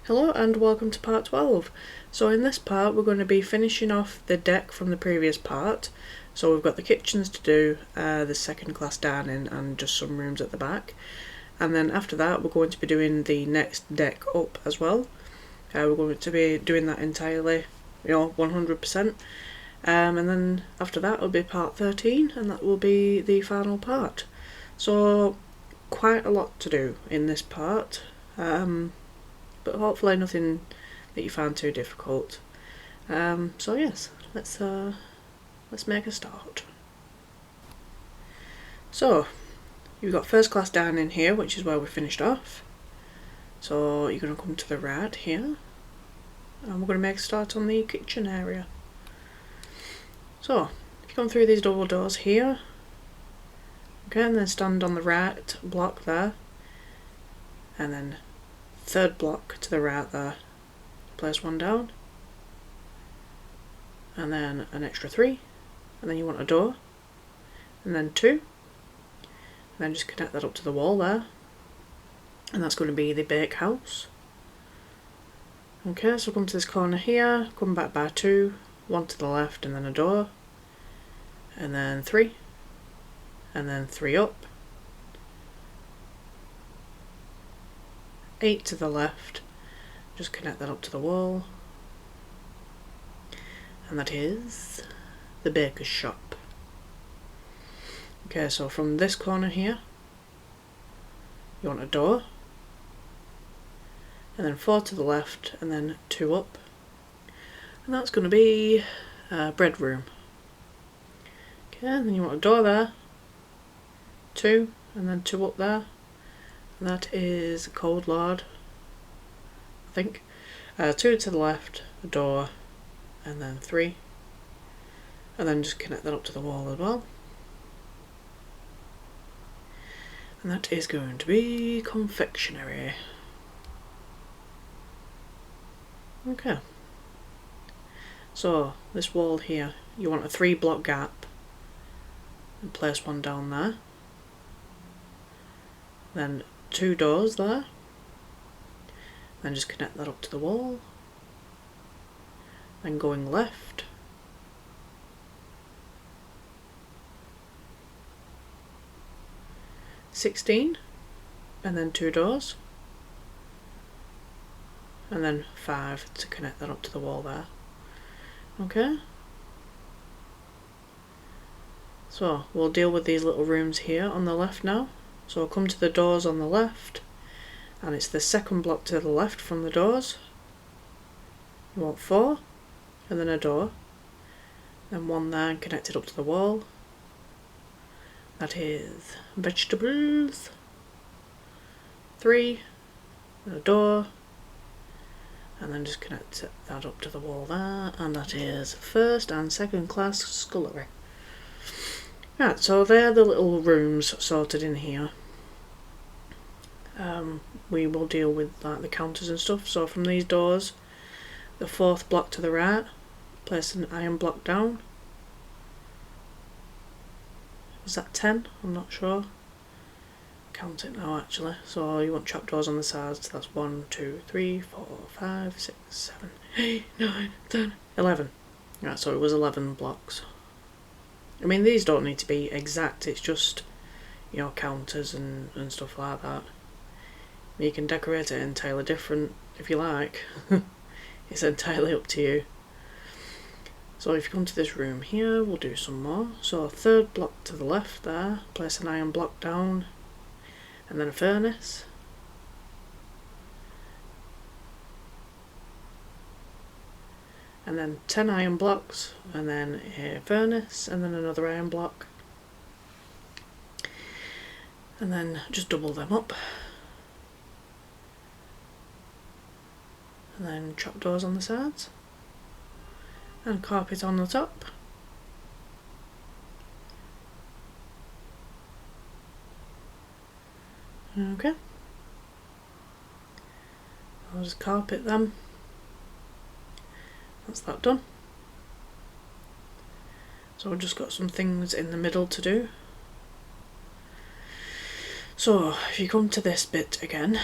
Hello and welcome to part 12. So in this part we're going to be finishing off the deck from the previous part. So we've got the kitchens to do, the second class dining and just some rooms at the back. And then after that we're going to be doing the next deck up as well. We're going to be doing that entirely, 100%. And then after that will be part 13 and that will be the final part. So quite a lot to do in this part. But hopefully nothing that you find too difficult. So yes, let's make a start. So you've got first class dining here, which is where we finished off. So you're going to come to the right here, and we're going to make a start on the kitchen area. So if you come through these double doors here, okay, and then stand on the right block there, and then third block to the right there, place one down, and then an extra 3, and then you want a door, and then 2, and then just connect that up to the wall there, and that's going to be the bakehouse. Okay, so come to this corner here, come back by 2, 1 to the left, and then a door, and then 3, and then 3 up, 8 to the left, just connect that up to the wall, and that is the baker's shop. Okay, so from this corner here you want a door, and then 4 to the left, and then 2 up, and that's going to be a bread room. Okay, and then you want a door there, 2, and then 2 up there. And that is Cold Lord, I think. 2 to the left, a door, and then 3. And then just connect that up to the wall as well. And that is going to be confectionery. Okay. So, this wall here, you want a 3 block gap. And place one down there. Then 2 doors there, then just connect that up to the wall, then going left, (16), and then 2 doors, and then 5 to connect that up to the wall there. Okay, so we'll deal with these little rooms here on the left now. So I'll come to the doors on the left, and it's the second block to the left from the doors. You want 4, and then a door, then 1 there and connect it up to the wall. That is vegetables, 3, and a door, and then just connect that up to the wall there, and that is first and second class scullery. Right, so they're the little rooms sorted in here. We will deal with like the counters and stuff. So from these doors, the 4th block to the right, place an iron block down. Was that 10? I'm not sure. Count it now actually. So you want trapdoors on the sides. So that's 1, 2, 3, 4, 5, 6, 7, 8, 9, 10, 11. Right, so it was 11 blocks. I mean, these don't need to be exact, it's just, counters and stuff like that. You can decorate it entirely different if you like. It's entirely up to you. So if you come to this room here, we'll do some more. So 3rd block to the left there, place an iron block down, and then a furnace. And then 10 iron blocks, and then a furnace, and then another iron block. And then just double them up. And then trapdoors on the sides. And carpet on the top. Okay. I'll just carpet them. That's that done. So I've just got some things in the middle to do. So if you come to this bit again,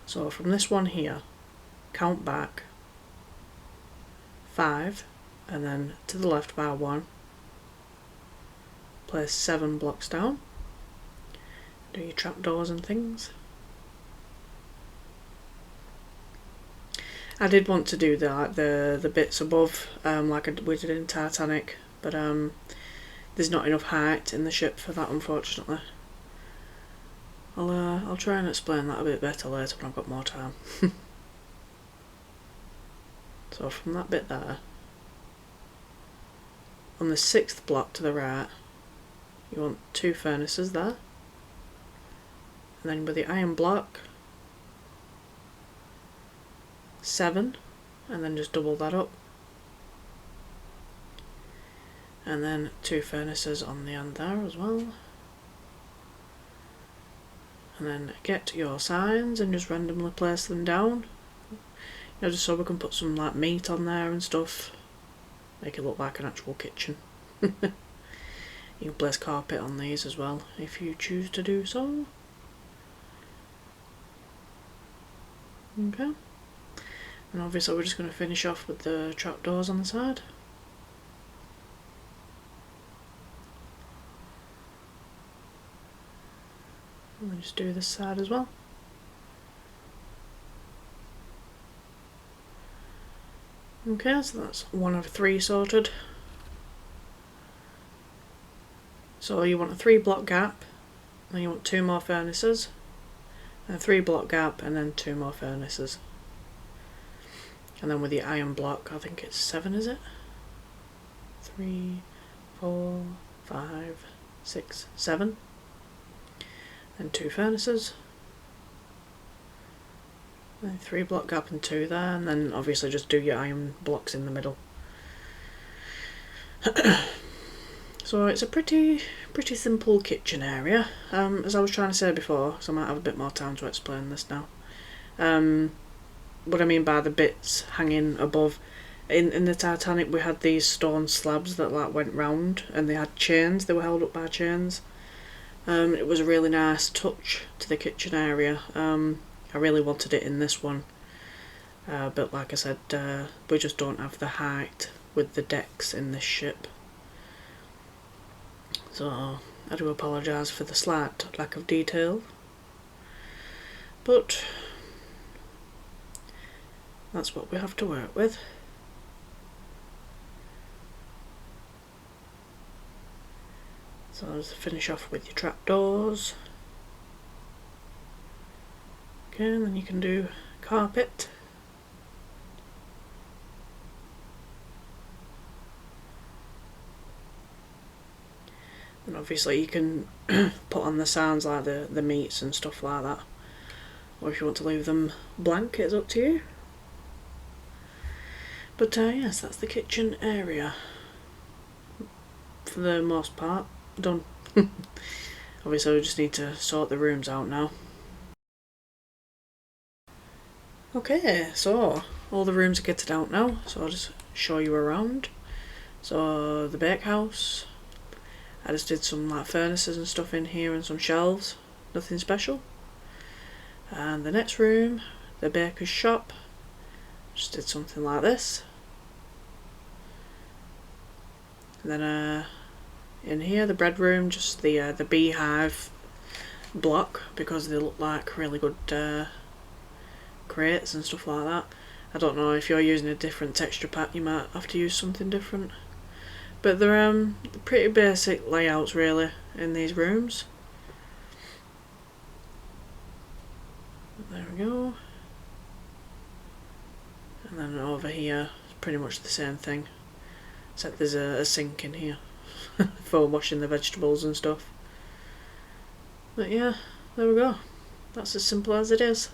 So from this one here, count back 5, and then to the left by 1, place 7 blocks down, do your trapdoors and things. I did want to do the bits above, like we did in Titanic, but there's not enough height in the ship for that, unfortunately. I'll try and explain that a bit better later when I've got more time. So from that bit there, on the 6th block to the right, you want 2 furnaces there, and then with the iron block, 7, and then just double that up, and then 2 furnaces on the end there as well. And then get your signs and just randomly place them down, you know, just so we can put some like meat on there and stuff, make it look like an actual kitchen. You can place carpet on these as well if you choose to do so. Okay, and obviously we're just going to finish off with the trapdoors on the side. And then just do this side as well. Okay, so that's 1 of 3 sorted. So you want a 3 block gap, then you want 2 more furnaces, and a 3 block gap, and then 2 more furnaces. And then with the iron block, I think it's 7, is it? 3, 4, 5, 6, 7. And 2 furnaces. And 3 block gap and 2 there, and then obviously just do your iron blocks in the middle. So it's a pretty simple kitchen area. As I was trying to say before, so I might have a bit more time to explain this now. What I mean by the bits hanging above, in the Titanic we had these stone slabs that like went round, and they had chains, they were held up by chains. It was a really nice touch to the kitchen area. I really wanted it in this one, but like I said, we just don't have the height with the decks in this ship. So I do apologise for the slight lack of detail, but that's what we have to work with. So let's finish off with your trapdoors. Okay, and then you can do carpet. And obviously you can put on the signs like the meats and stuff like that. Or if you want to leave them blank, it's up to you. But yes, that's the kitchen area. For the most part, done. Obviously we just need to sort the rooms out now. Okay, so all the rooms are kitted out now, so I'll just show you around. So the bakehouse, I just did some like furnaces and stuff in here and some shelves, nothing special. And the next room, the baker's shop, just did something like this. And then in here, the bread room, just the beehive block, because they look like really good crates and stuff like that. I don't know, if you're using a different texture pack you might have to use something different, but they're pretty basic layouts really in these rooms. There we go. And then over here it's pretty much the same thing, except there's a sink in here for washing the vegetables and stuff. But yeah, there we go, that's as simple as it is.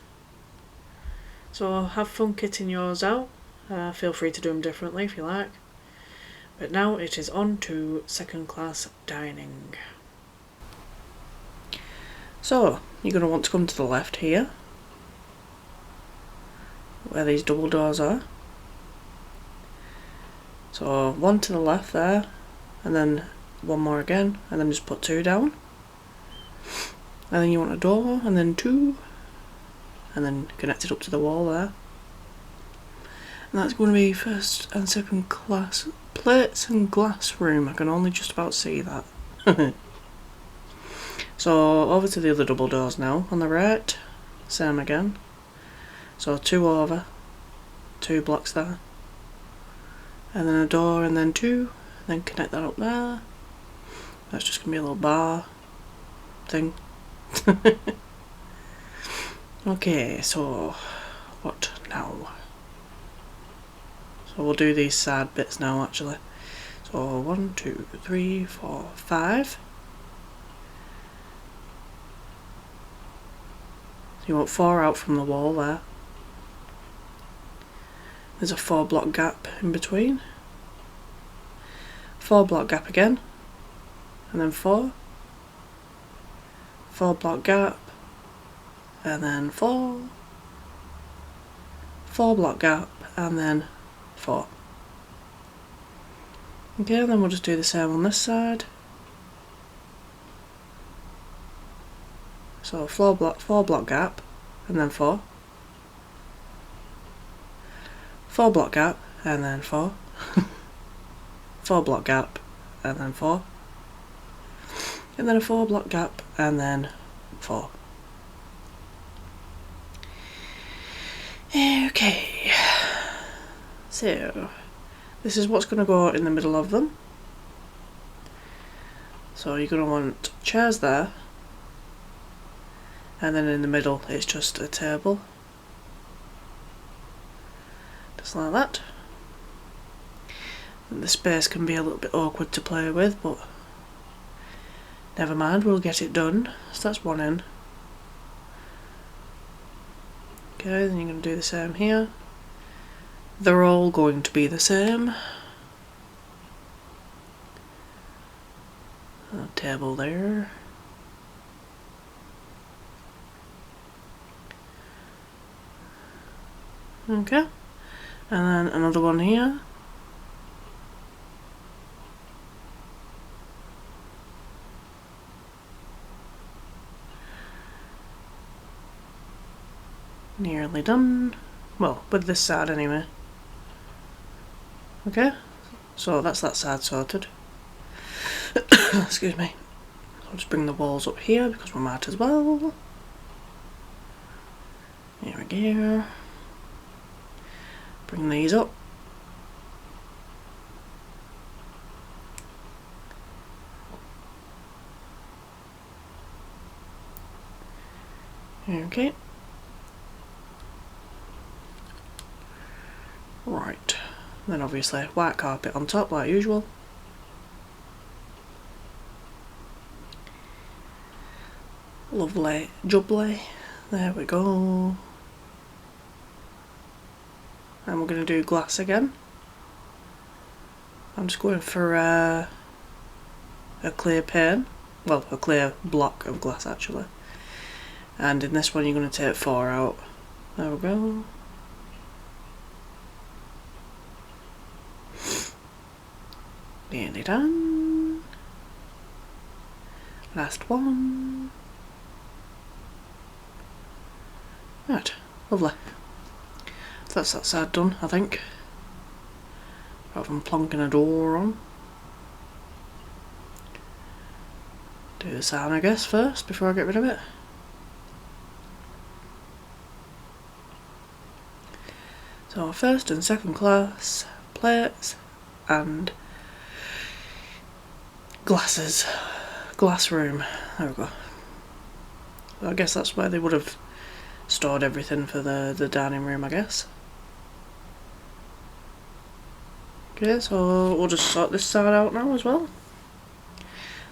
So have fun kitting yours out, feel free to do them differently if you like. But now it is on to second class dining. So you're going to want to come to the left here, where these double doors are. So 1 to the left there, and then 1 more again, and then just put 2 down. And then you want a door, and then 2, and then connect it up to the wall there. And that's going to be first and second class plates and glass room. I can only just about see that. So over to the other double doors now. On the right, same again. So 2 over, 2 blocks there, and then a door, and then 2, then connect that up there. That's just going to be a little bar thing. Okay, so what now? So we'll do these side bits now actually. So 1, 2, 3, 4, 5. So you want 4 out from the wall there. There's a 4 block gap in between. 4 block gap again. And then 4. 4 block gap. And then 4. 4 block gap. And then 4. Okay, then we'll just do the same on this side. So 4 block gap. And then 4. 4 block gap. And then 4. 4 block gap. And then 4. And then a 4 block gap. And then 4. Okay, so this is what's going to go in the middle of them. So you're going to want chairs there, and then in the middle it's just a table, just like that. And the space can be a little bit awkward to play with, but never mind, we'll get it done. So that's one in. Okay, then you're going to do the same here. They're all going to be the same. A table there. Okay, and then another one here. Nearly done. Well, with this side anyway. Okay, so that's that side sorted. Excuse me. I'll just bring the walls up here because we might as well. Here we go. Bring these up. Okay. Right, then obviously white carpet on top like usual. Lovely jubbly, there we go. And we're going to do glass again. I'm just going for a clear pane, well a clear block of glass actually. And in this one you're going to take 4 out. There we go. Nearly done. Last one. Right, lovely. So that's that side done, I think. Apart from plonking a door on. Do the sign, I guess, first, before I get rid of it. So first and second class plates and glasses. Glass room. There we go. So I guess that's where they would have stored everything for the dining room, I guess. Okay, so we'll just sort this side out now as well.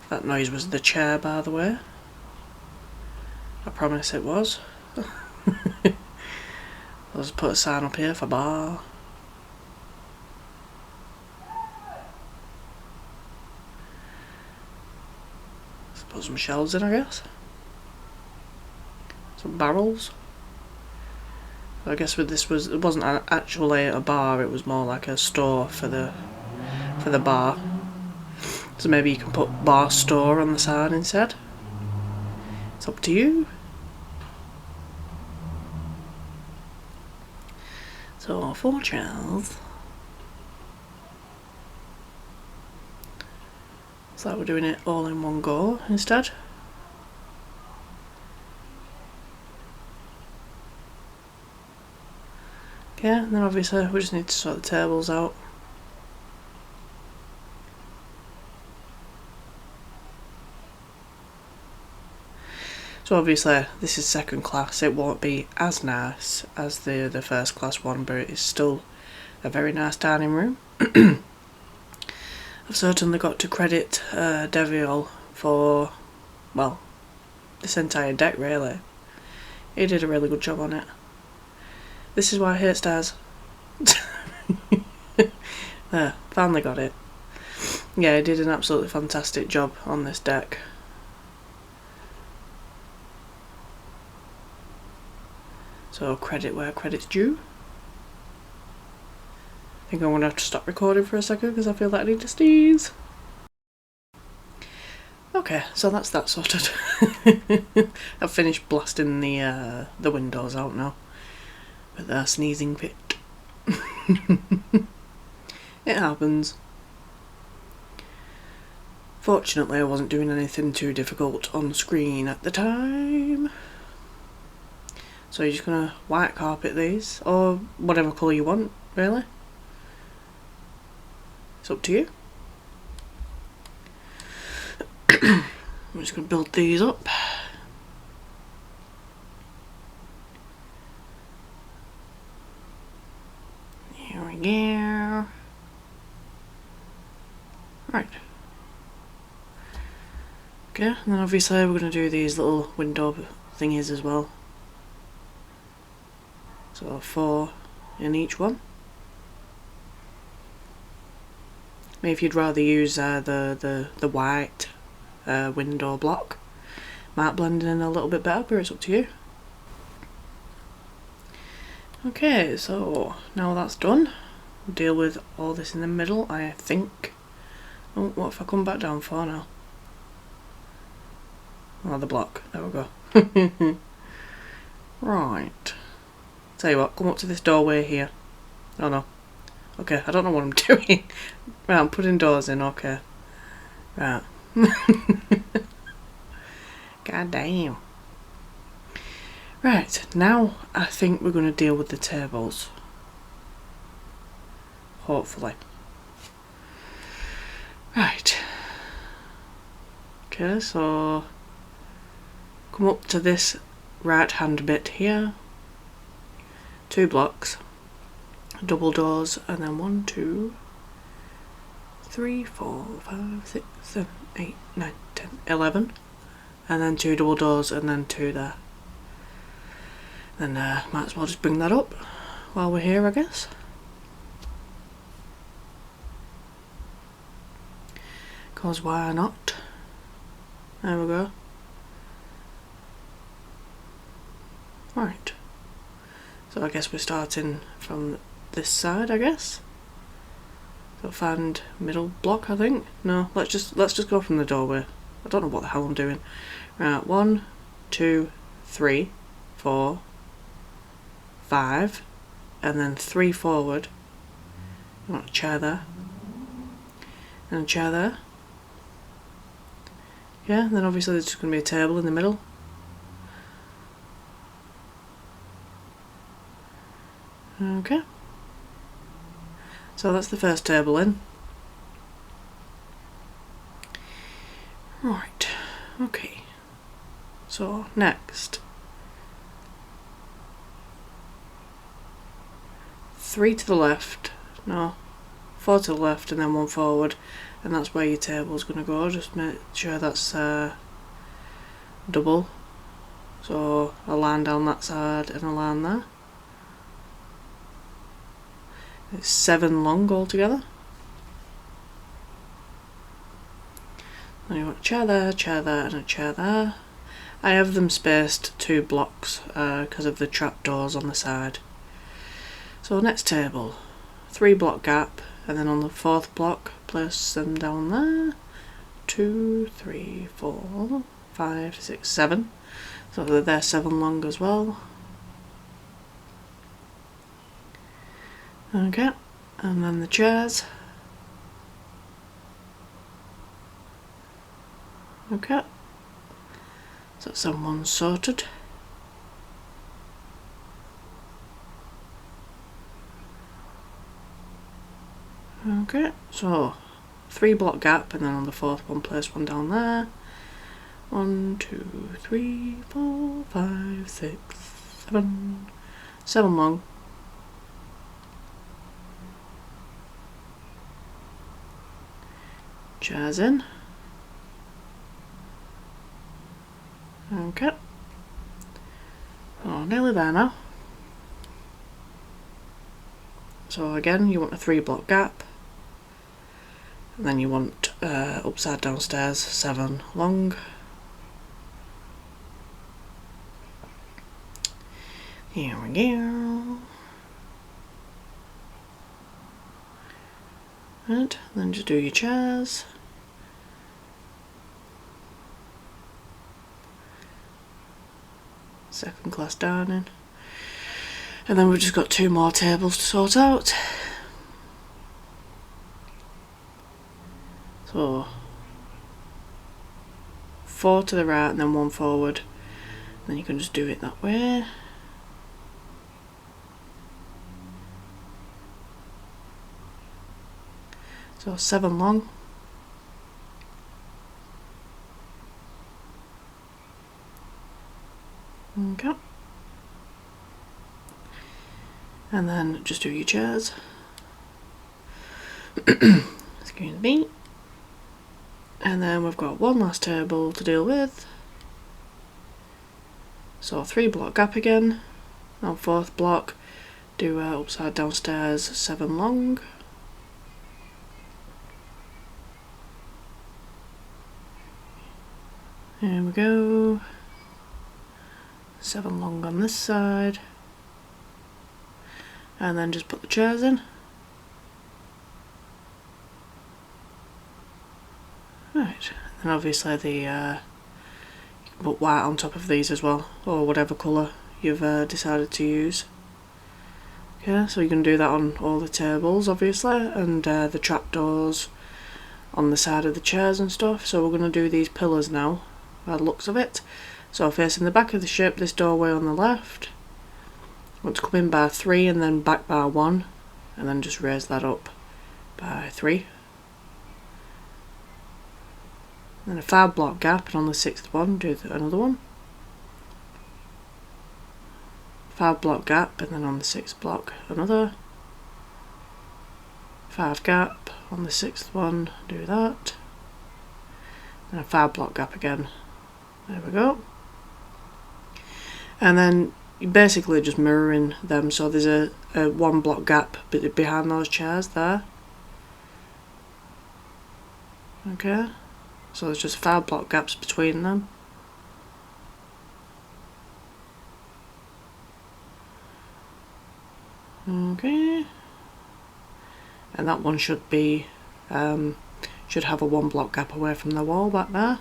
That noise was the chair, by the way. I promise it was. I'll just put a sign up here for bar. Let's put some shelves in, I guess. Some barrels. I guess with this it wasn't actually a bar, it was more like a store for the bar. So maybe you can put bar store on the side instead. It's up to you. So 4 chairs. So we're doing it all in one go instead. Okay, and then obviously we just need to sort the tables out. So obviously this is second class, it won't be as nice as the first class one, but it's still a very nice dining room. I've certainly got to credit Deviol for, well, this entire deck really. He did a really good job on it. This is why I hate stairs. There, finally got it. Yeah, he did an absolutely fantastic job on this deck. So credit where credit's due. I think I'm going to have to stop recording for a second because I feel like I need to sneeze. Okay, so that's that sorted. I've finished blasting the windows out now with their sneezing fit. It happens. Fortunately, I wasn't doing anything too difficult on screen at the time. So you're just gonna white carpet these, or whatever colour you want, really. It's up to you. I'm just gonna build these up. Here we go. Right. Okay, and then obviously we're going to do these little window thingies as well. So 4 in each one. Maybe if you'd rather use the white window block, might blend in a little bit better, but it's up to you. Okay, so now that's done, we'll deal with all this in the middle, I think. Oh, what if I come back down 4 now? Oh, the block. There we go. Right. Tell you what, come up to this doorway here. Oh no. Okay, I don't know what I'm doing. Right, I'm putting doors in, okay. Right. God damn. Right, now I think we're going to deal with the tables. Hopefully. Right. Okay, so come up to this right hand bit here. 2 blocks, double doors, and then 1, 2, 3, 4, 5, 6, 7, 8, 9, 10, 11, and then 2 double doors, and then 2 there. Then might as well just bring that up while we're here, I guess. Cause why not? There we go. Right. So I guess we're starting from this side, I guess. So find middle block, I think. No, let's just go from the doorway. I don't know what the hell I'm doing. Right, 1, 2, 3, 4, 5, and then 3 forward. I want a chair there. And a chair there. Yeah, and then obviously there's just going to be a table in the middle. Okay. So that's the first table in. Right. Okay. So next. 3 to the left. No. 4 to the left and then 1 forward. And that's where your table's going to go. Just make sure that's double. So a line down that side and a line there. It's 7 long altogether. Then you want a chair there, and a chair there. I have them spaced 2 blocks because of the trapdoors on the side. So next table, 3 block gap, and then on the 4th block, place them down there. 2, 3, 4, 5, 6, 7. So they're 7 long as well. Okay, and then the chairs. Okay, so someone's sorted. Okay, so 3 block gap, and then on the 4th one place one down there. 1, 2, 3, 4, 5, 6, 7. 7 long. Chairs in. Okay. Oh, nearly there now. So again, you want a 3 block gap. And then you want upside down stairs, 7 long. Here we go. And then just do your chairs. Second class dining. And then we've just got 2 more tables to sort out. So 4 to the right and then 1 forward. Then you can just do it that way. So 7 long. Okay. And then just do your chairs. Excuse me. And then we've got 1 last table to deal with. So 3 block gap again. On 4th block, do upside down stairs, 7 long. There we go. 7 long on this side. And then just put the chairs in. Right, and obviously you can put white on top of these as well, or whatever colour you've decided to use. Okay, so you can do that on all the tables obviously, and the trapdoors on the side of the chairs and stuff. So we're going to do these pillars now, by the looks of it. So facing the back of the ship, this doorway on the left. Want to come in by 3 and then back by 1, and then just raise that up by 3. Then a 5 block gap, and on the 6th one do another one. 5 block gap, and then on the 6th block another. 5 gap, on the 6th one do that. And a 5 block gap again. There we go. And then you're basically just mirroring them, so there's a 1 block gap behind those chairs there. Okay, so there's just 5 block gaps between them. Okay, and that one should be should have a 1 block gap away from the wall back there.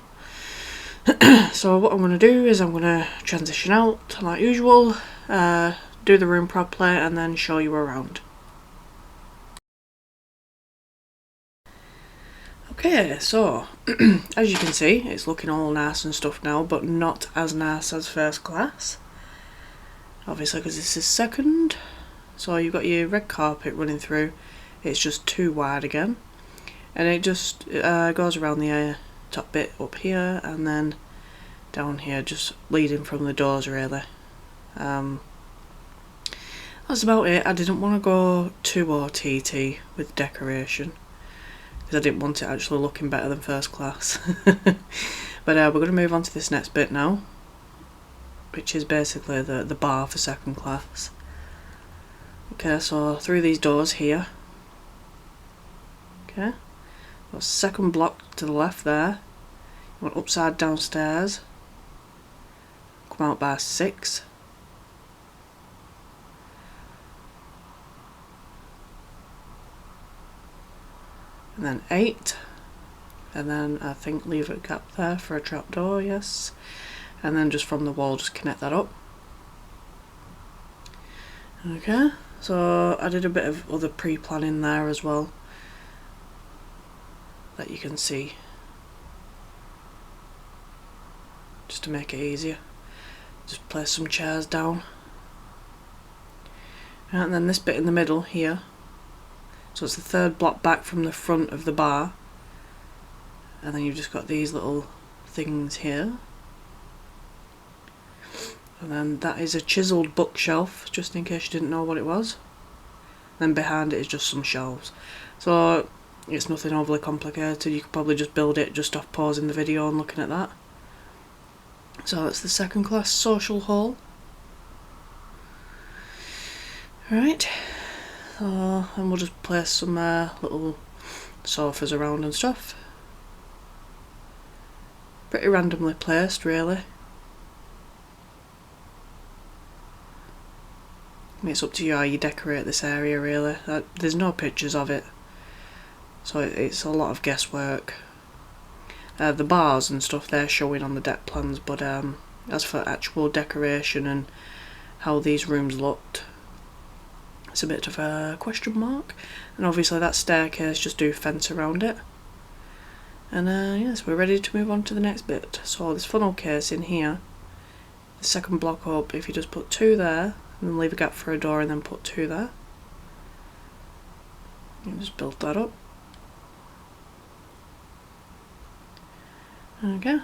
So what I'm going to do is I'm going to transition out like usual, do the room properly, and then show you around. Okay, so as you can see, it's looking all nice and stuff now, but not as nice as first class. Obviously because this is second. So you've got your red carpet running through, it's just too wide again. And it just goes around the top bit up here and then down here, just leading from the doors really. That's about it. I didn't want to go too OTT with decoration because I didn't want it actually looking better than first class. But we're going to move on to this next bit now, which is basically the bar for second class. Okay, so through these doors here. Okay, got second block to the left there. You want upside down stairs. Come out by 6. And then 8. And then I think leave a gap there for a trapdoor, yes. And then just from the wall, just connect that up. Okay, So I did a bit of other pre-planning there as well that you can see, just to make it easier. Just place some chairs down. And then this bit in the middle here, so it's the third block back from the front of the bar, and then you've just got these little things here. And then that is a chiselled bookshelf, just in case you didn't know what it was. Then behind it is just some shelves. So it's nothing overly complicated, you could probably just build it just off pausing the video and looking at that. So that's the second class social hall. Right, and we'll just place some little sofas around and stuff. Pretty randomly placed, really. I mean, it's up to you how you decorate this area, really. There's no pictures of it, so it's a lot of guesswork. The bars and stuff, they're showing on the deck plans, but as for actual decoration and how these rooms looked, it's a bit of a question mark. And obviously that staircase, just do fence around it. And yes, we're ready to move on to the next bit. So this funnel case in here, the second block up, if you just put 2 there, and then leave a gap for a door and then put 2 there. You just build that up. Okay.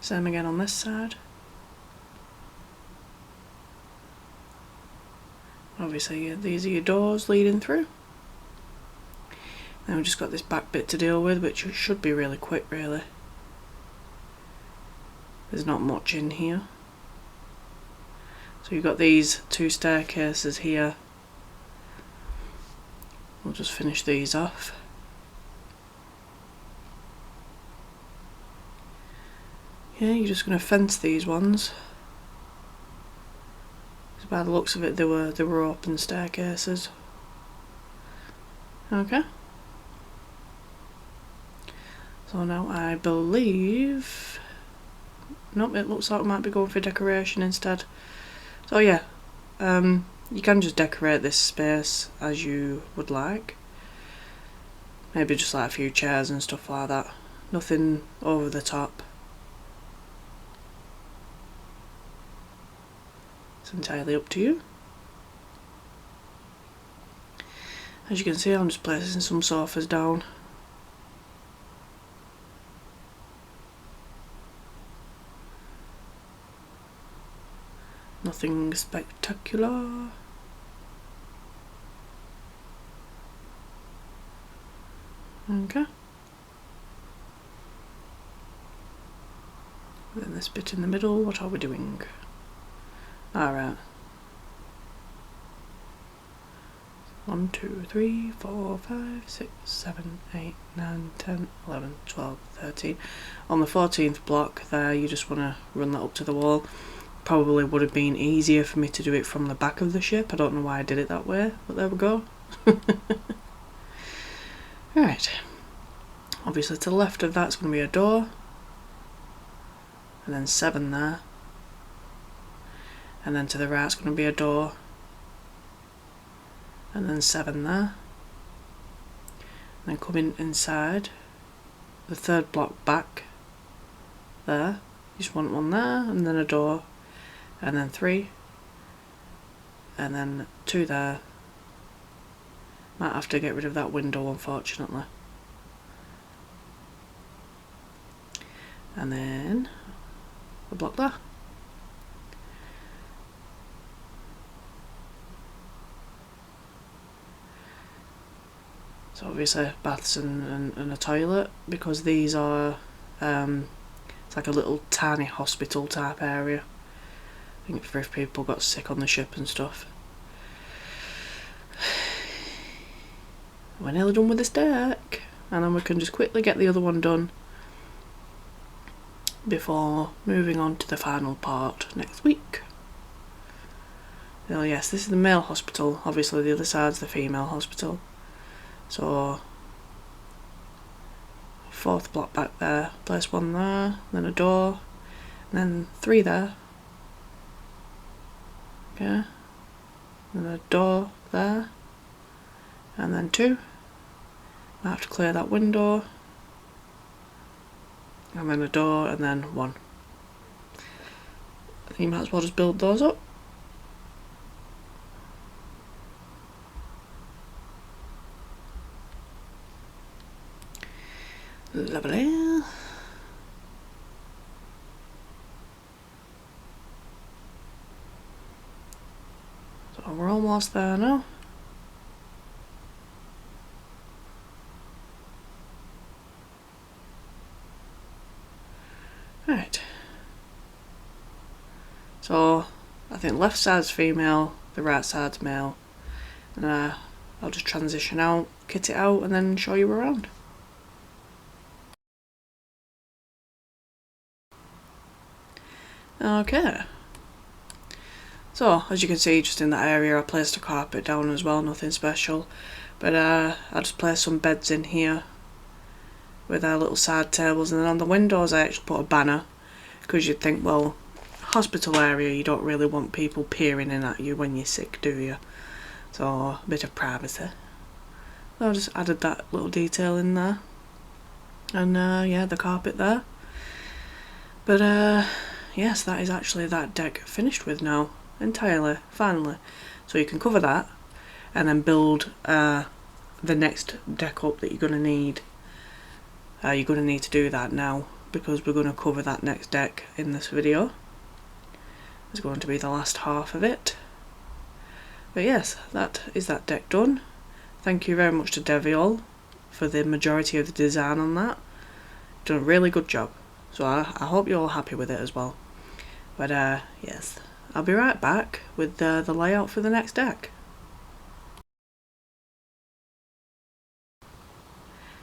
Same again on this side. Obviously these are your doors leading through. Then we've just got this back bit to deal with, which should be really quick, really. There's not much in here. So you've got these 2 staircases here. We'll just finish these off. Yeah, you're just going to fence these ones. By the looks of it, they were open staircases. Okay. So now I believe... Nope, it looks like we might be going for decoration instead. So yeah, you can just decorate this space as you would like. Maybe just like a few chairs and stuff like that. Nothing over the top. It's entirely up to you. As you can see, I'm just placing some sofas down. Nothing spectacular. Okay. Then this bit in the middle, what are we doing? Alright. 1, 2, 3, 4, 5, 6, 7, 8, 9, 10, 11, 12, 13. On the 14th block there, you just want to run that up to the wall. Probably would have been easier for me to do it from the back of the ship. I don't know why I did it that way, but there we go. Right. Obviously to the left of that's going to be a door. And then 7 there. And then to the right it's going to be a door. And then 7 there. And then coming inside, the 3rd block back there. You just want 1 there, and then a door. And then 3. And then 2 there. Might have to get rid of that window, unfortunately. And then a block there. So obviously baths and a toilet, because these are it's like a little tiny hospital type area. I think for if people got sick on the ship and stuff. We're nearly done with this deck, and then we can just quickly get the other one done before moving on to the final part next week. Oh yes, this is the male hospital. Obviously the other side's the female hospital. So 4th block back there, place 1 there, then a door, and then 3 there. Okay. and a door there, and then 2. I have to clear that window, and then a door, and then 1. I think you might as well just build those up. Lovely. So we're almost there now. Right. So I think left side's female, the right side's male. And I'll just transition out, kit it out, and then show you around. Okay. So, as you can see, just in that area I placed a carpet down as well, nothing special. But I just placed some beds in here with our little side tables, and then on the windows I actually put a banner, because you'd think, well, hospital area, you don't really want people peering in at you when you're sick, do you? So, a bit of privacy. So I just added that little detail in there. And yeah, the carpet there. But yes, that is actually that deck finished with now, entirely, finally. So you can cover that, and then build the next deck up that you're going to need. You're going to need to do that now, because we're going to cover that next deck in this video. It's going to be the last half of it. But yes, that is that deck done. Thank you very much to Deviol for the majority of the design on that. Done a really good job. So I hope you're all happy with it as well. But yes, I'll be right back with the layout for the next deck.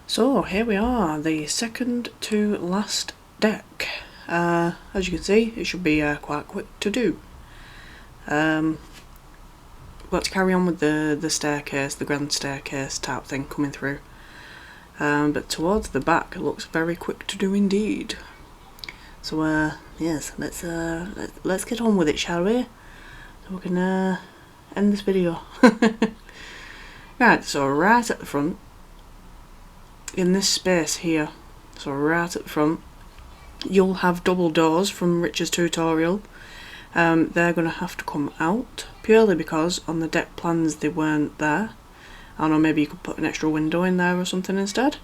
So here we are, the second to last deck. As you can see, it should be quite quick to do. We've got to carry on with the staircase, the grand staircase type thing coming through. But towards the back it looks very quick to do indeed. So yes, let's get on with it, shall we? So we can end this video. Right, so right at the front, in this space here, so right at the front, you'll have double doors from Richard's tutorial. They're going to have to come out, purely because on the deck plans they weren't there. I don't know, maybe you could put an extra window in there or something instead.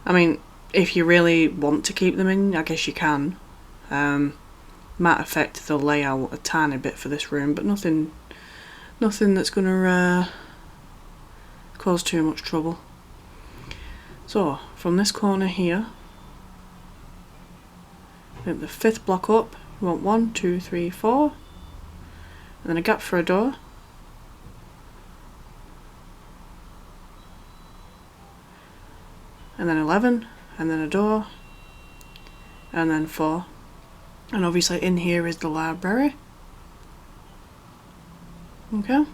I mean, if you really want to keep them in, I guess you can. Might affect the layout a tiny bit for this room, but nothing that's going to cause too much trouble. So, from this corner here, the 5th block up, we want 1, 2, 3, 4, and then a gap for a door. And then 11, and then a door, and then 4. And obviously in here is the library. Okay.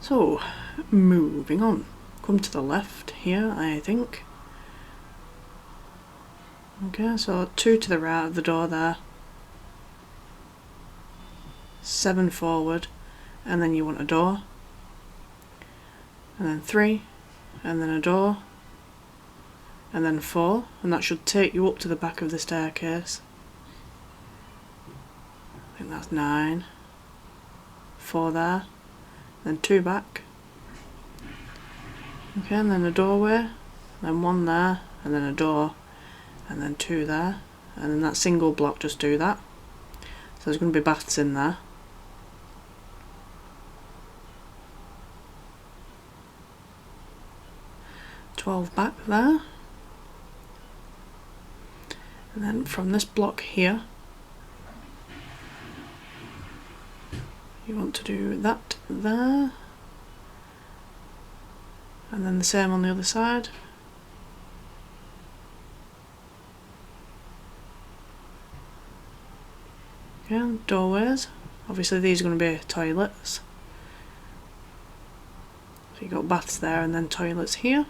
So, moving on. Come to the left here, I think. Okay, so 2 to the right of the door there. 7 forward, and then you want a door. And then 3, and then a door. And then 4, and that should take you up to the back of the staircase. I think that's 9. 4 there, then 2 back. Okay, and then a doorway, then 1 there, and then a door, and then 2 there, and then that single block, just do that. So there's going to be baths in there. $12 back there. And then from this block here, you want to do that there, and then the same on the other side. Okay, doorways. Obviously these are going to be toilets. So you've got baths there and then toilets here.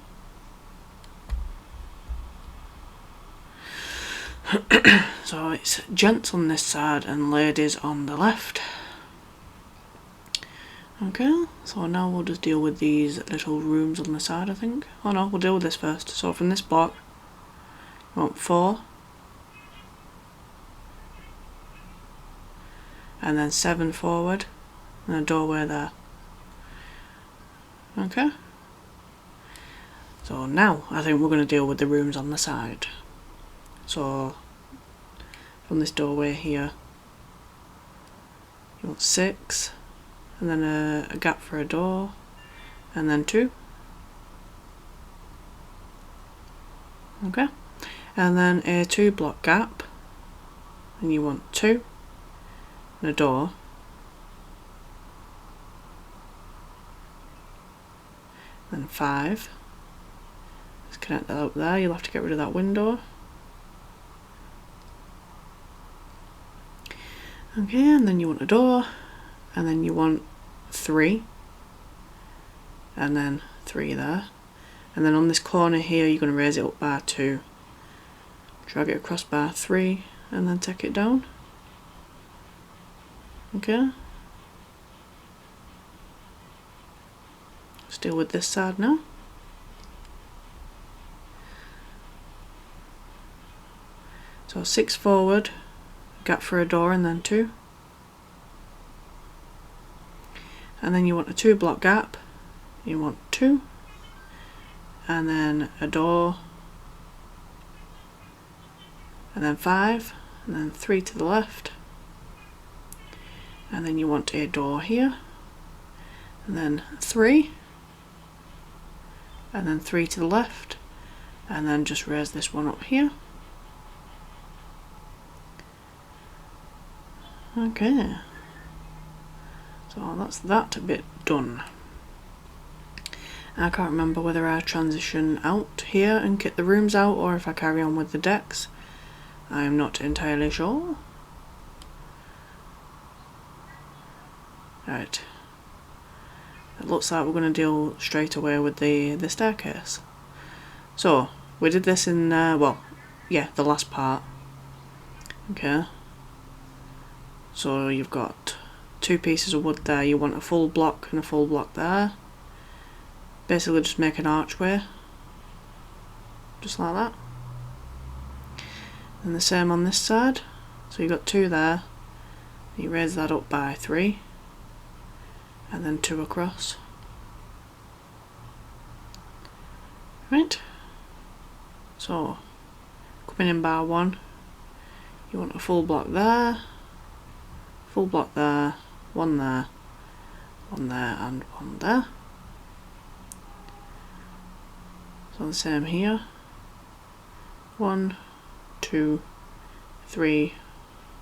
So it's gents on this side and ladies on the left. Okay, so now we'll just deal with these little rooms on the side, I think. Oh no, we'll deal with this first. So from this block, you want 4, and then 7 forward, and a doorway there. Okay. So now I think we're going to deal with the rooms on the side. So from this doorway here, you want 6, and then a gap for a door, and then 2. Okay, and then a 2 block gap, and you want 2, and a door, then 5. Let's connect that up there. You'll have to get rid of that window. Okay, and then you want a door, and then you want 3, and then 3 there, and then on this corner here you're going to raise it up by 2, drag it across by 3, and then take it down. Okay, let's deal with this side now. So 6 forward, gap for a door, and then 2. And then you want a 2 block gap, you want 2, and then a door, and then 5, and then 3 to the left, and then you want a door here, and then 3, and then 3 to the left, and then just raise this one up here. Okay, so that's that bit done. I can't remember whether I transition out here and get the rooms out or if I carry on with the decks. I'm not entirely sure. Right, it looks like we're going to deal straight away with the staircase. So we did this in well, yeah, the last part. Okay, so you've got 2 pieces of wood there. You want a full block and a full block there. Basically just make an archway, just like that. And the same on this side. So you've got 2 there. You raise that up by 3, and then 2 across. Right. So coming in by 1, you want a full block there, full block there, 1 there, 1 there, and 1 there. So the same here. 1, 2, 3,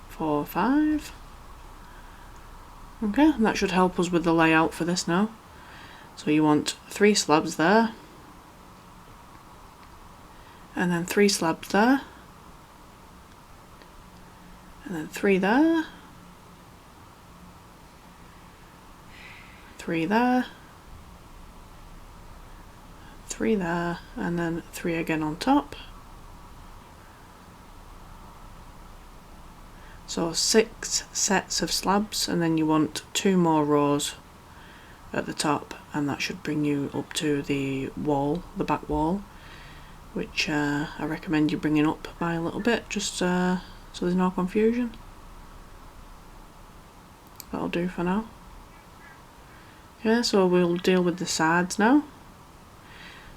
4, 5. Okay, and that should help us with the layout for this now. So you want 3 slabs there, and then 3 slabs there, and then 3 there, 3 there, 3 there, and then 3 again on top. So 6 sets of slabs, and then you want 2 more rows at the top, and that should bring you up to the wall, the back wall, which I recommend you bringing up by a little bit, just so there's no confusion. That'll do for now. Okay, so we'll deal with the sides now.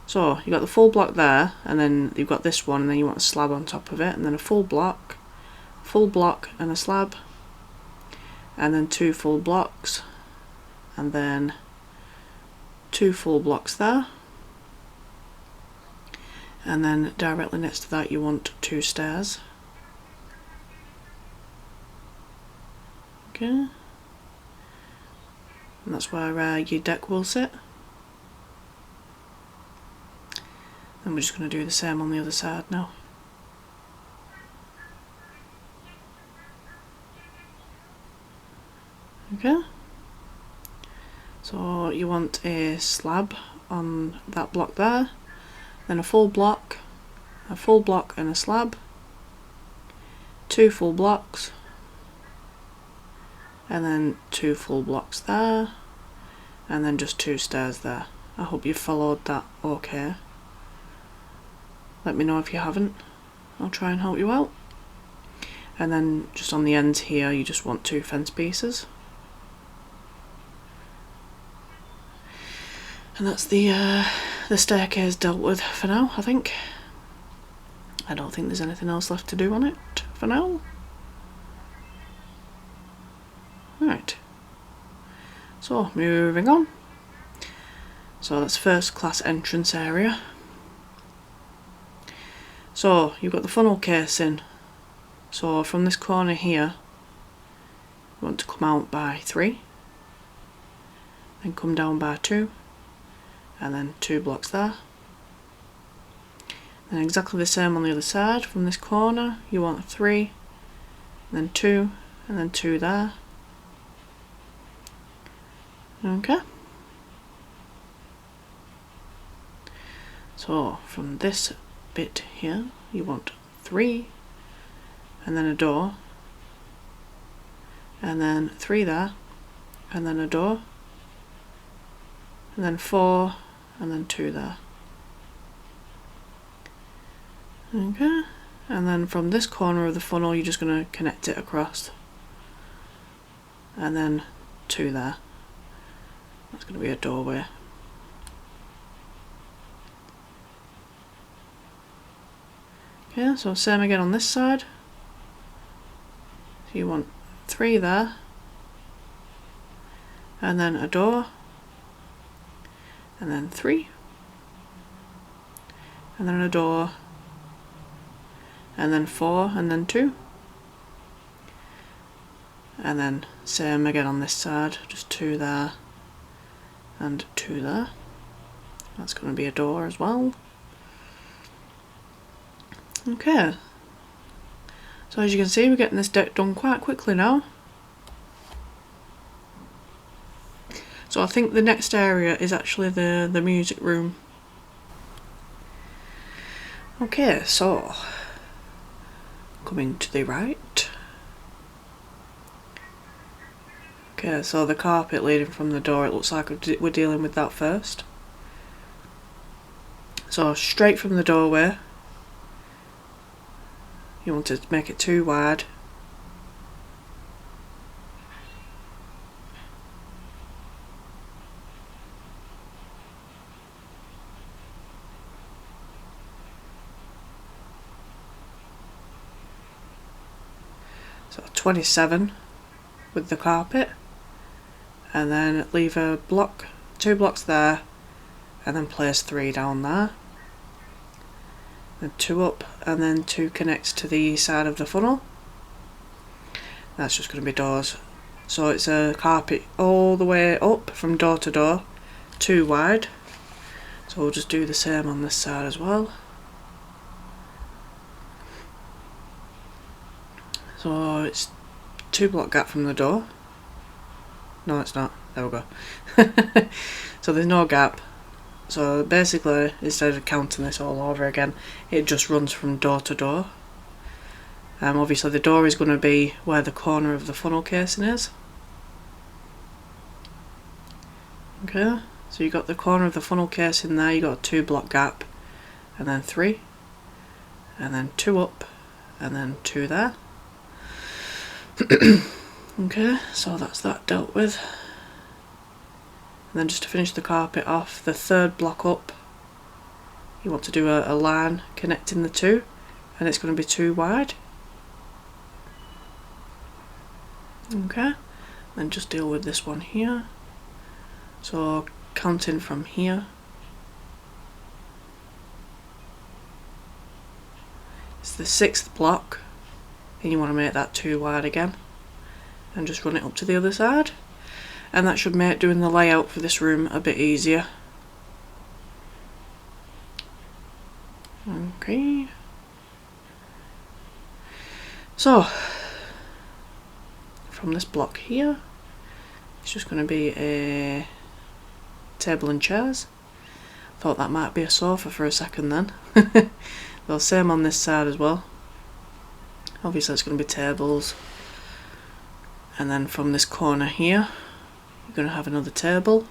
So you've got the full block there, and then you've got this one, and then you want a slab on top of it, and then a full block and a slab, and then 2 full blocks, and then 2 full blocks there, and then directly next to that you want 2 stairs. Okay, and that's where your deck will sit. And we're just going to do the same on the other side now. Okay, so you want a slab on that block there, then a full block and a slab, 2 full blocks, and then 2 full blocks there, and then just 2 stairs there. I hope you followed that okay. Let me know if you haven't, I'll try and help you out. And then just on the ends here you just want 2 fence pieces. And that's the staircase dealt with for now, I think. I don't think there's anything else left to do on it for now. Right, so moving on. So that's first class entrance area. So you've got the funnel casing. So from this corner here, you want to come out by 3, then come down by 2, and then 2 blocks there. And exactly the same on the other side. From this corner, you want 3, then 2, and then 2 there. Okay. So from this bit here, you want 3, and then a door, and then 3 there, and then a door, and then 4, and then 2 there. Okay, and then from this corner of the funnel you're just going to connect it across, and then 2 there. That's going to be a doorway. Okay, so same again on this side. So you want 3 there, and then a door, and then 3, and then a door, and then 4, and then 2, and then same again on this side, just 2 there and 2 there. That's going to be a door as well. Okay, so as you can see we're getting this deck done quite quickly now. So I think the next area is actually the music room. Okay, so coming to the right. Okay, so the carpet leading from the door, it looks like we're dealing with that first. So straight from the doorway, you want to make it 2 wide. So 27 with the carpet, and then leave a block, 2 blocks there, and then place 3 down there, then 2 up, and then 2 connects to the side of the funnel. That's just going to be doors. So it's a carpet all the way up from door to door, 2 wide. So we'll just do the same on this side as well. So it's 2 block gap from the door. No, it's not. There we go. So there's no gap. So basically, instead of counting this all over again, it just runs from door to door. Obviously the door is going to be where the corner of the funnel casing is. Okay, so you got the corner of the funnel casing there, you got a 2 block gap, and then 3, and then 2 up, and then 2 there. Okay, so that's that dealt with. And then just to finish the carpet off, the 3rd block up, you want to do a line connecting the 2, and it's going to be 2 wide. Okay, then just deal with this one here. So counting from here, it's the 6th block, and you want to make that 2 wide again, and just run it up to the other side, and that should make doing the layout for this room a bit easier. Okay, so from this block here, it's just going to be a table and chairs. Thought that might be a sofa for a second then. Well, same on this side as well. Obviously it's going to be tables, and then from this corner here you're going to have another table,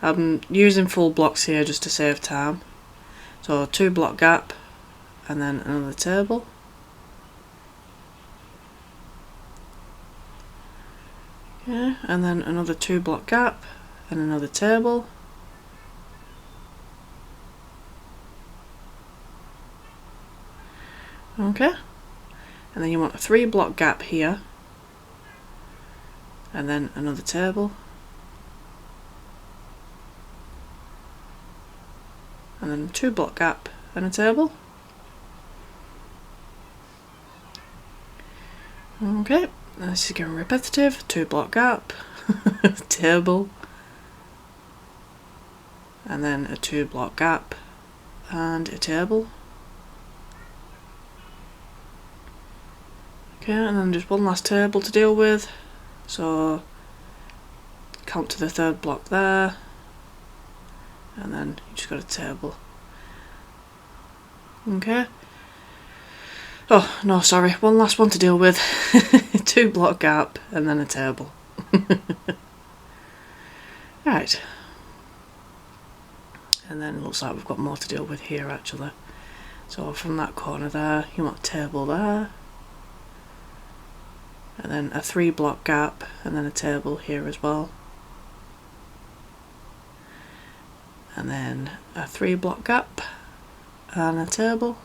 I'm using full blocks here just to save time. So 2 block gap and then another table. Okay, and then another 2 block gap and another table. Okay, and then you want a 3 block gap here and then another table. And then 2 block gap and a table. Okay, this is getting repetitive. 2 block gap, table, and then a 2 block gap and a table. Okay, and then just one last table to deal with. So count to the 3rd block there, and then you just got a table. Okay. Oh, no, sorry, one last one to deal with. 2 block gap and then a table. Right. And then it looks like we've got more to deal with here actually. So from that corner there, you want a table there. And then a 3 block gap and then a table here as well. And then a 3 block gap and a table.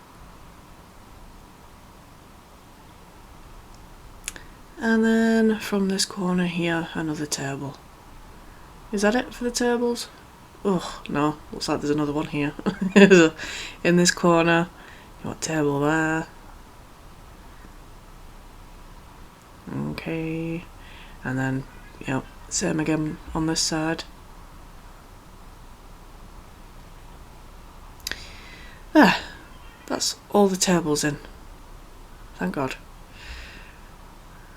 And then from this corner here, another table. Is that it for the tables? Oh, no, looks like there's another one here. So in this corner, you want a table there. Okay, and then, yep, same again on this side. There, that's all the tables in. Thank God.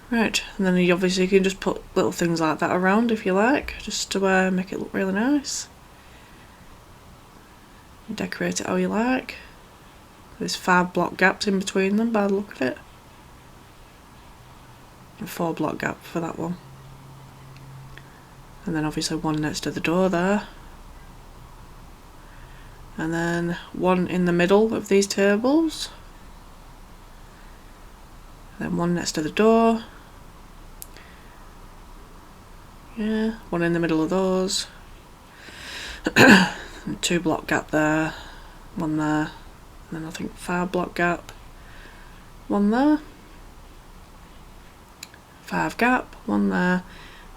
Right, and then you obviously can just put little things like that around if you like, just to make it look really nice. Decorate it how you like. There's 5 block gaps in between them by the look of it. And 4 block gap for that one. And then obviously one next to the door there. And then one in the middle of these tables. And then one next to the door. Yeah, one in the middle of those. 2 block gap there, one there, and then I think 5 block gap, one there, 5 gap, one there,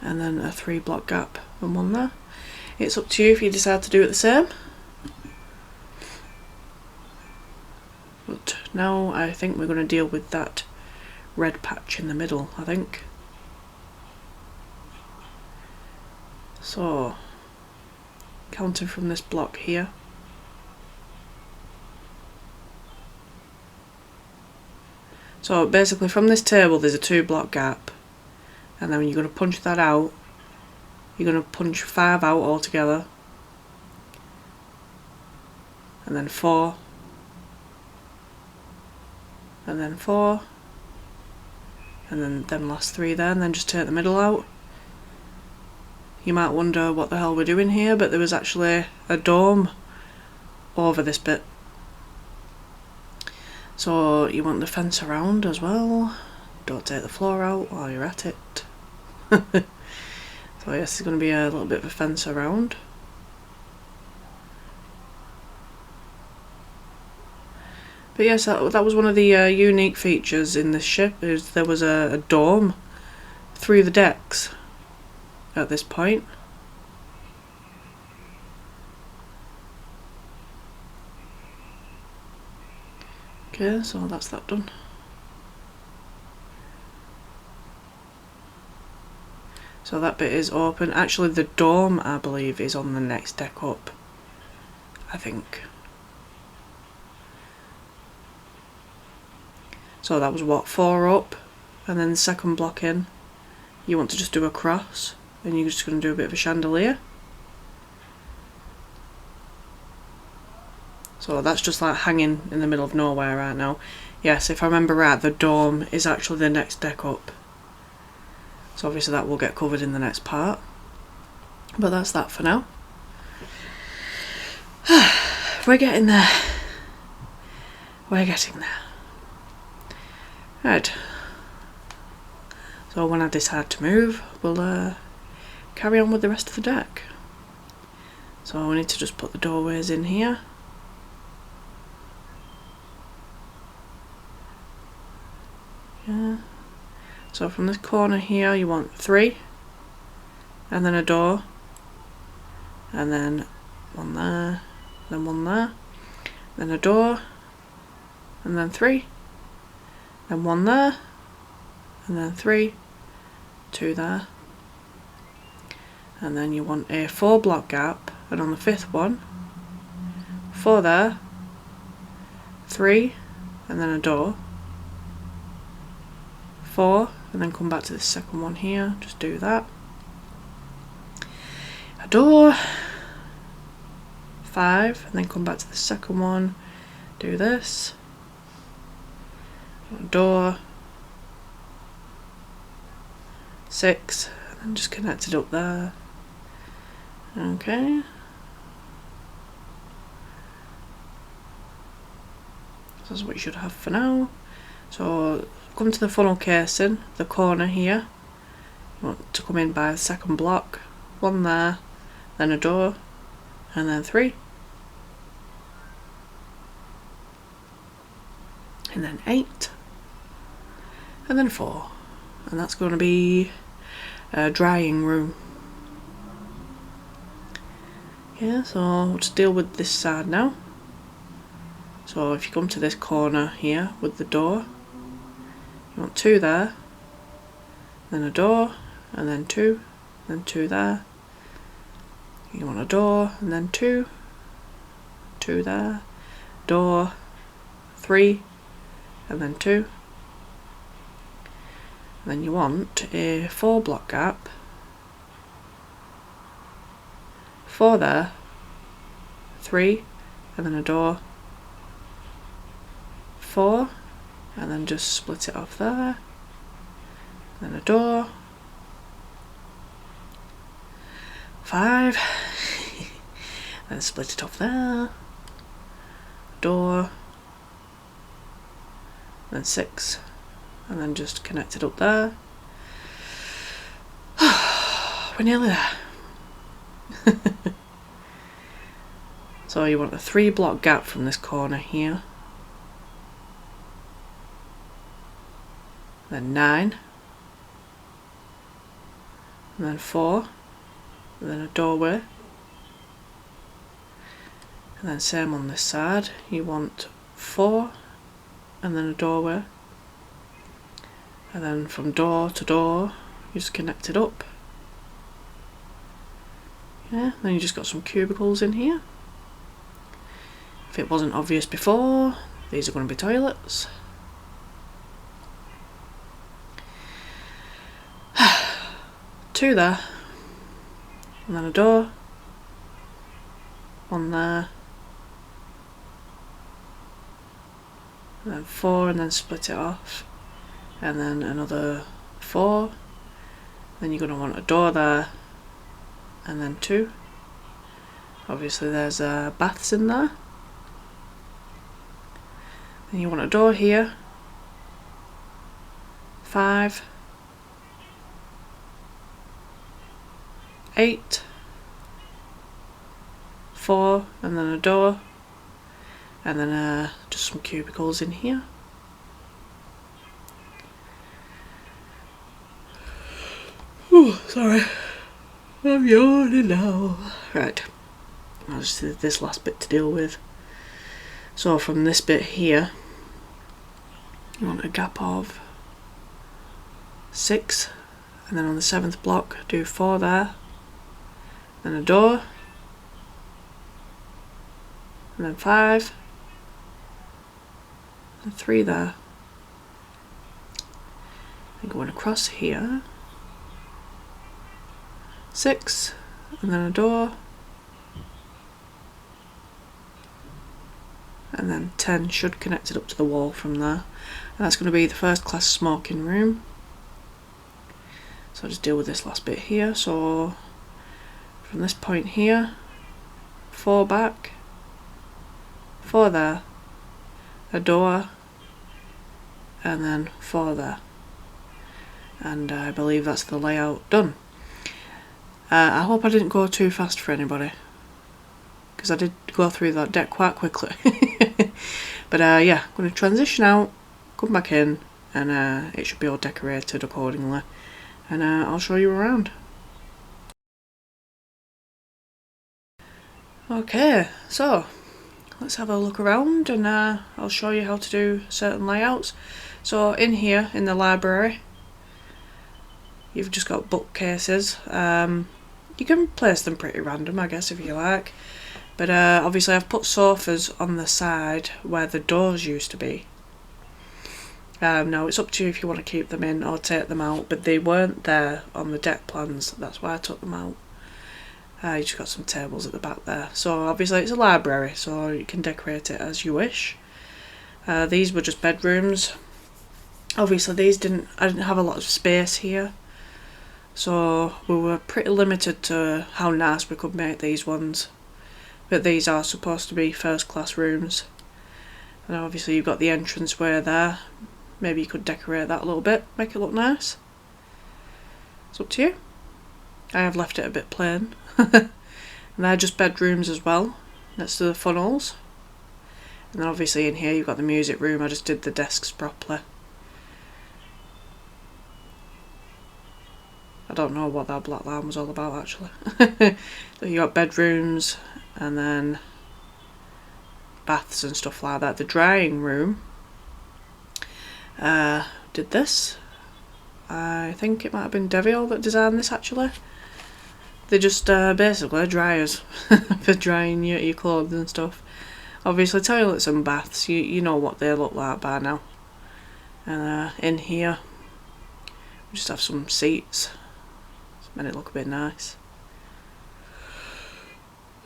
and then a 3 block gap and one there. It's up to you if you decide to do it the same. But now I think we're going to deal with that red patch in the middle, I think. So, counting from this block here. So basically from this table there's a 2 block gap, and then when you're going to punch that out, you're going to punch 5 out altogether, and then 4, and then 4, and then them last 3 there, and then just take the middle out. You might wonder what the hell we're doing here, but there was actually a dome over this bit. So you want the fence around as well. Don't take the floor out while you're at it. So yes, there's going to be a little bit of a fence around. But yes, that was one of the unique features in this ship, is there was a dome through the decks at this point. Okay, so that's that done. So that bit is open. Actually the dome, I believe, is on the next deck up, I think. So that was what, 4 up, and then the second block in, you want to just do a cross, and you're just going to do a bit of a chandelier. So that's just like hanging in the middle of nowhere right now. Yes, if I remember right, the dome is actually the next deck up. So obviously that will get covered in the next part. But that's that for now. We're getting there. We're getting there. Right. So when I decide to move, we'll carry on with the rest of the deck. So we need to just put the doorways in here. Yeah. So from this corner here you want 3, and then a door, and then one there, then one there, then a door, and then 3, then one there, and then 3, 2 there, and then you want a 4 block gap, and on the 5th one, 4 there, 3, and then a door, 4, and then come back to the second one here, just do that, a door, 5, and then come back to the second one, do this, a door, 6, and then just connect it up there. Okay. So that's what you should have for now. So come to the funnel casing, the corner here. You want to come in by the second block, 1 there, then a door, and then 3. And then 8. And then 4. And that's going to be a drying room. Yeah, so we'll just deal with this side now. So if you come to this corner here with the door, you want 2 there, then a door, and then 2, then 2 there. You want a door, and then 2, 2 there, door, 3, and then 2. And then you want a 4 block gap, 4 there, 3, and then a door, 4, and then just split it off there, then a door, 5, then split it off there, door, then 6, and then just connect it up there. We're nearly there. So you want a 3 block gap from this corner here, then 9, and then 4, and then a doorway, and then same on this side, you want 4, and then a doorway, and then from door to door you just connect it up. Yeah, then you just got some cubicles in here. If it wasn't obvious before, these are going to be toilets. Two there, and then a door, 1 there, and then 4, and then split it off, and then another 4, then you're going to want a door there, and then 2. Obviously there's baths in there. Then you want a door here, 5, 8, 4, and then a door, and then just some cubicles in here. Oh, sorry, I'm yawning now. Right, I'll just do this last bit to deal with. So from this bit here, you want a gap of 6, and then on the 7th block do 4 there, then a door, and then 5, and 3 there. And going across here, 6, and then a door, and then 10 should connect it up to the wall from there, and that's going to be the first class smoking room. So I'll just deal with this last bit here. So from this point here, 4 back, 4 there, a door, and then 4 there. And I believe that's the layout done. I hope I didn't go too fast for anybody, because I did go through that deck quite quickly. But yeah, I'm going to transition out, come back in, and it should be all decorated accordingly, and I'll show you around. Okay, so let's have a look around, and I'll show you how to do certain layouts. So in here, in the library, you've just got bookcases. You can place them pretty random, I guess, if you like. But obviously I've put sofas on the side where the doors used to be. Now it's up to you if you want to keep them in or take them out, but they weren't there on the deck plans, that's why I took them out. You just got some tables at the back there. So obviously it's a library, so you can decorate it as you wish. These were just bedrooms. Obviously I didn't have a lot of space here, so we were pretty limited to how nice we could make these ones. But these are supposed to be first class rooms. And obviously you've got the entranceway there. Maybe you could decorate that a little bit, make it look nice. It's up to you. I have left it a bit plain. And they're just bedrooms as well, next to the funnels. And then obviously in here you've got the music room. I just did the desks properly. I don't know what that black line was all about actually. So you got bedrooms and then baths and stuff like that. The drying room did this. I think it might have been Deviol that designed this actually. They're just basically dryers for drying your clothes and stuff. Obviously toilets and baths, you know what they look like by now. And in here we just have some seats. It's made it look a bit nice.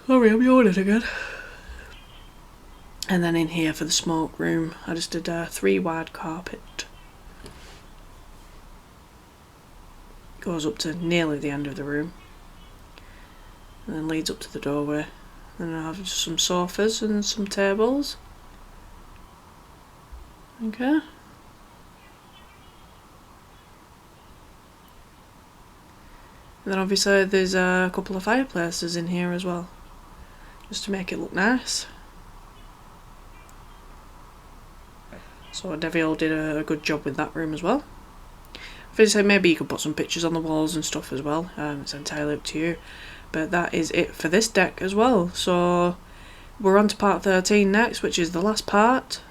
Sorry, I'm yawning again. And then in here for the smoke room, I just did a 3 wide carpet. Goes up to nearly the end of the room. And then leads up to the doorway. Then I have just some sofas and some tables. Okay. And then obviously there's a couple of fireplaces in here as well, just to make it look nice. So Deviol did a good job with that room as well. Obviously maybe you could put some pictures on the walls and stuff as well, it's entirely up to you. But that is it for this deck as well. So we're on to part 13 next, which is the last part.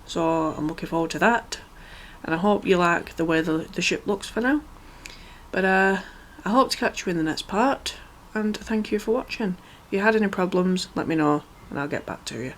So I'm looking forward to that. And I hope you like the way the ship looks for now. But I hope to catch you in the next part. And thank you for watching. If you had any problems, let me know and I'll get back to you.